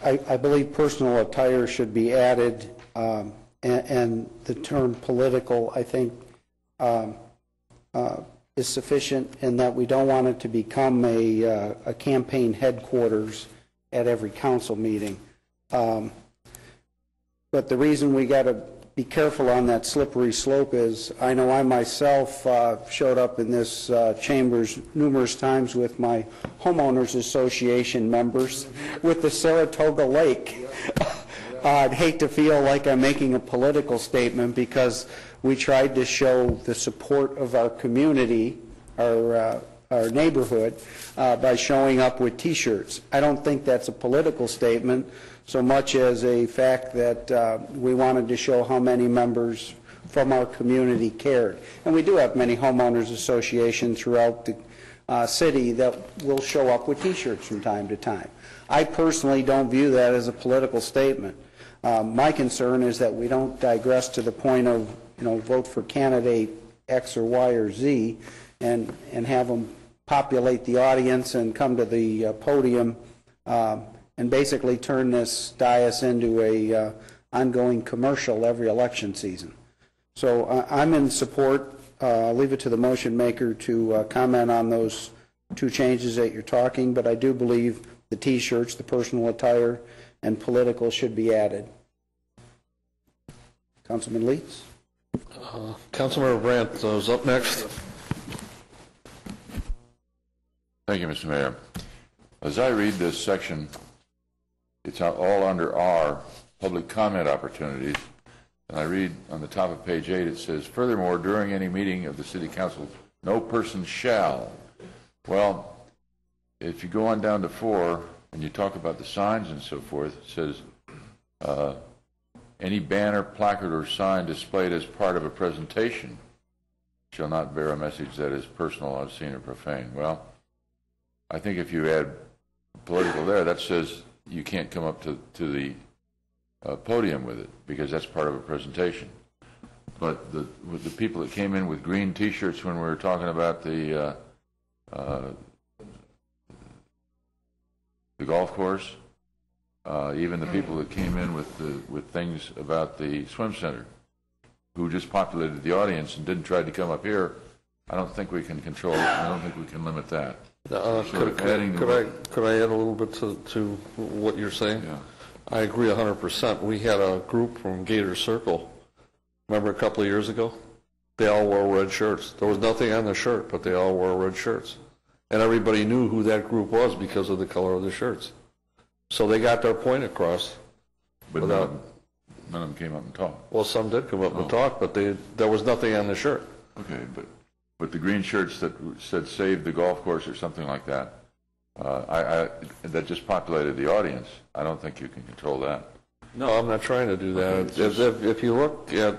I believe personal attire should be added, and the term political, I think, is sufficient in that we don't want it to become a campaign headquarters at every council meeting. But the reason we got to be careful on that slippery slope is I know I myself showed up in this chambers numerous times with my homeowners association members with the Saratoga Lake. I'd hate to feel like I'm making a political statement because we tried to show the support of our community, our neighborhood, by showing up with T-shirts. I don't think that's a political statement so much as a fact that we wanted to show how many members from our community cared. And we do have many homeowners associations throughout the city that will show up with T-shirts from time to time. I personally don't view that as a political statement. My concern is that we don't digress to the point of, vote for candidate X or Y or Z and have them populate the audience and come to the podium and basically turn this dais into a ongoing commercial every election season. So I'm in support. I'll leave it to the motion maker to comment on those two changes that you're talking, but I do believe the T-shirts, the personal attire, and political should be added. Councilman Leitz? Councilmember Brandt is up next. Thank you, Mr. Mayor. As I read this section, it's all under R, public comment opportunities. And I read on the top of page 8, it says, furthermore, during any meeting of the City Council, no person shall. Well, if you go on down to 4 and you talk about the signs and so forth, it says, any banner, placard, or sign displayed as part of a presentation shall not bear a message that is personal, obscene, or profane. Well, I think if you add political there, that says you can't come up to the podium with it because that's part of a presentation. But with the people that came in with green T-shirts when we were talking about the golf course, even the people that came in with things about the swim center, who just populated the audience and didn't try to come up here, I don't think we can control it. I don't think we can limit that. Could I add a little bit to what you're saying? Yeah. I agree 100%. We had a group from Gator Circle, remember a couple of years ago? They all wore red shirts. There was nothing on the shirt, but they all wore red shirts. And everybody knew who that group was because of the color of the shirts. So they got their point across. But none of them came up and talked. Well, some did come up and talk, but there was nothing on the shirt. Okay, but the green shirts that said "Save the Golf Course" or something like that, that just populated the audience. I don't think you can control that. No, I'm not trying to do that. Okay, if you look at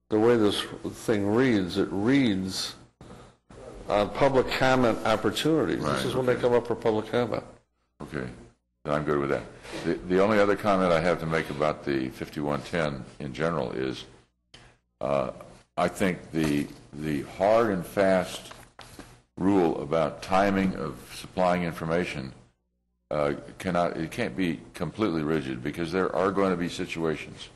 the way this thing reads, it reads public comment opportunities. Right, this is when they come up for public comment. Okay, then I'm good with that. The only other comment I have to make about the 5110 in general is I think the hard and fast rule about timing of supplying information can't be completely rigid, because there are going to be situations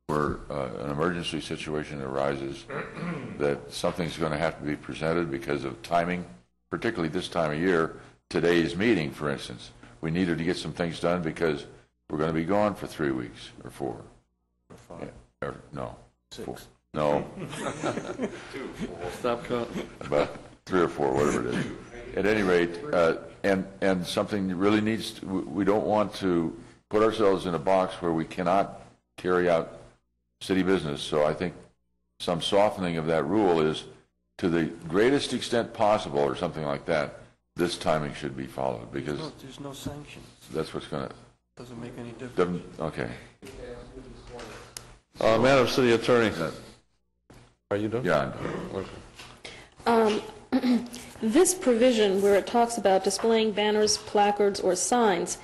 where an emergency situation arises that something's going to have to be presented because of timing, particularly this time of year. Today's meeting, for instance, we needed to get some things done because we're going to be gone for 3 weeks or 4. Or 5. Yeah, no. 6. 4. No. 2. Stop counting. About 3 or 4, whatever it is. At any rate, and something really needs to, we don't want to put ourselves in a box where we cannot carry out city business. So I think some softening of that rule is, to the greatest extent possible, or something like that, this timing should be followed, because there's no sanctions. That's what's going to. Doesn't make any difference. Okay. Madam City Attorney. Are you done? Yeah, I'm done. Okay. This provision where it talks about displaying banners, placards, or signs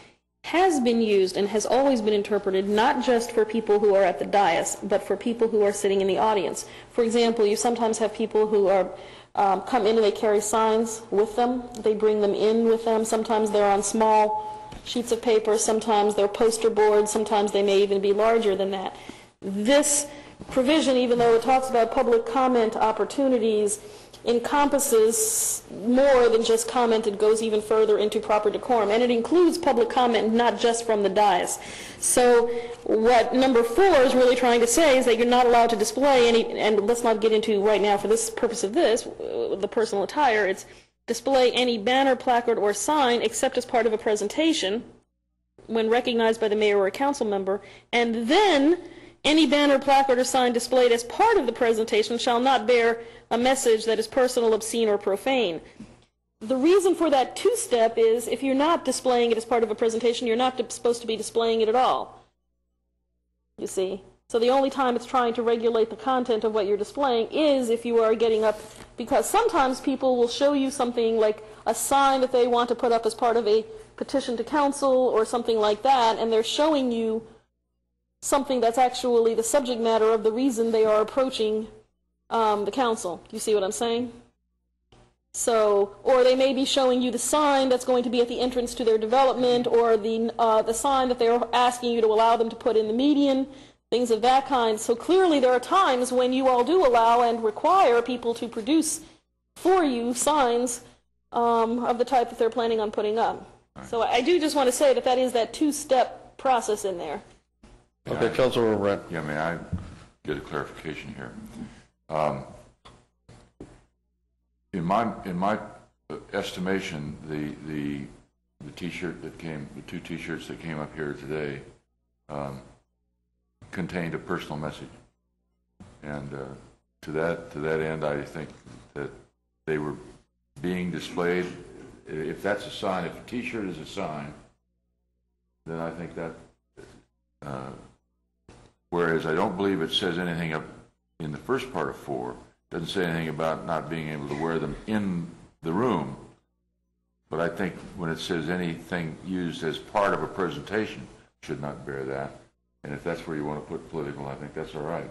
has been used and has always been interpreted not just for people who are at the dais, but for people who are sitting in the audience. For example, you sometimes have people who are come in and they carry signs with them. They bring them in with them. Sometimes they're on small sheets of paper, sometimes they're poster boards, sometimes they may even be larger than that. This provision, even though it talks about public comment opportunities, encompasses more than just comment. It goes even further into proper decorum, and it includes public comment, not just from the dais. So what number 4 is really trying to say is that you're not allowed to display any, and let's not get into right now for this purpose of this, the personal attire, it's display any banner, placard, or sign except as part of a presentation when recognized by the mayor or a council member, and then any banner, placard, or sign displayed as part of the presentation shall not bear a message that is personal, obscene, or profane. The reason for that two-step is if you're not displaying it as part of a presentation, you're not supposed to be displaying it at all. You see? So the only time it's trying to regulate the content of what you're displaying is if you are getting up, because sometimes people will show you something like a sign that they want to put up as part of a petition to council or something like that, and they're showing you something that's actually the subject matter of the reason they are approaching the council. Do you see what I'm saying? So, or they may be showing you the sign that's going to be at the entrance to their development, or the sign that they're asking you to allow them to put in the median, things of that kind. So clearly there are times when you all do allow and require people to produce for you signs of the type that they're planning on putting up. So I do just want to say that that is that two-step process in there. Okay, Councilor Rent. Yeah, may I get a clarification here? In my estimation, the T-shirt that came, the 2 T-shirts that came up here today, contained a personal message, and to that end, I think that they were being displayed. If that's a sign, if a T-shirt is a sign, then I think that. Whereas I don't believe it says anything up in the first part of 4. Doesn't say anything about not being able to wear them in the room. But I think when it says anything used as part of a presentation should not bear that. And if that's where you want to put political, I think that's all right.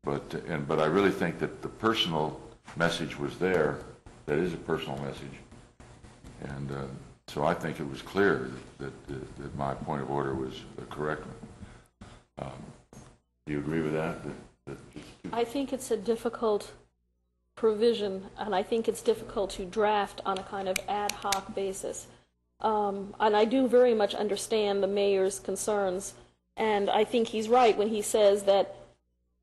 But I really think that the personal message was there. That is a personal message. And so I think it was clear that my point of order was the correct one. Do you agree with that? I think it's a difficult provision, and I think it's difficult to draft on a kind of ad hoc basis. And I do very much understand the mayor's concerns, and I think he's right when he says that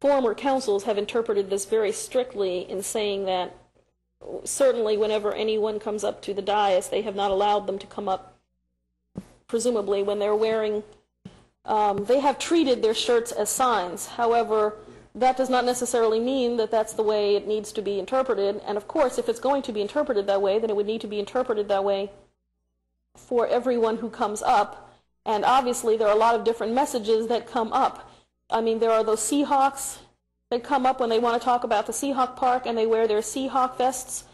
former councils have interpreted this very strictly in saying that certainly whenever anyone comes up to the dais, they have not allowed them to come up, presumably when they're wearing, they have treated their shirts as signs. However, that does not necessarily mean that that's the way it needs to be interpreted. And of course, if it's going to be interpreted that way, then it would need to be interpreted that way for everyone who comes up. And obviously, there are a lot of different messages that come up. I mean, there are those Seahawks that come up when they want to talk about the Seahawk Park, and they wear their Seahawk vests.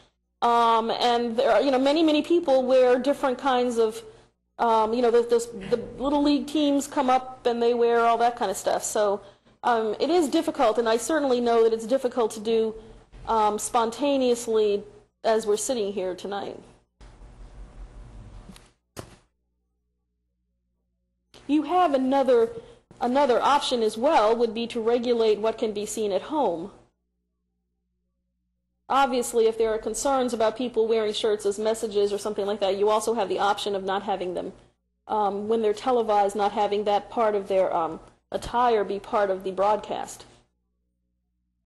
And there are, many people wear different kinds of, the little league teams come up and they wear all that kind of stuff. So it is difficult, and I certainly know that it's difficult to do spontaneously as we're sitting here tonight. You have another option as well, would be to regulate what can be seen at home. Obviously, if there are concerns about people wearing shirts as messages or something like that, you also have the option of not having them, when they're televised, not having that part of their attire be part of the broadcast.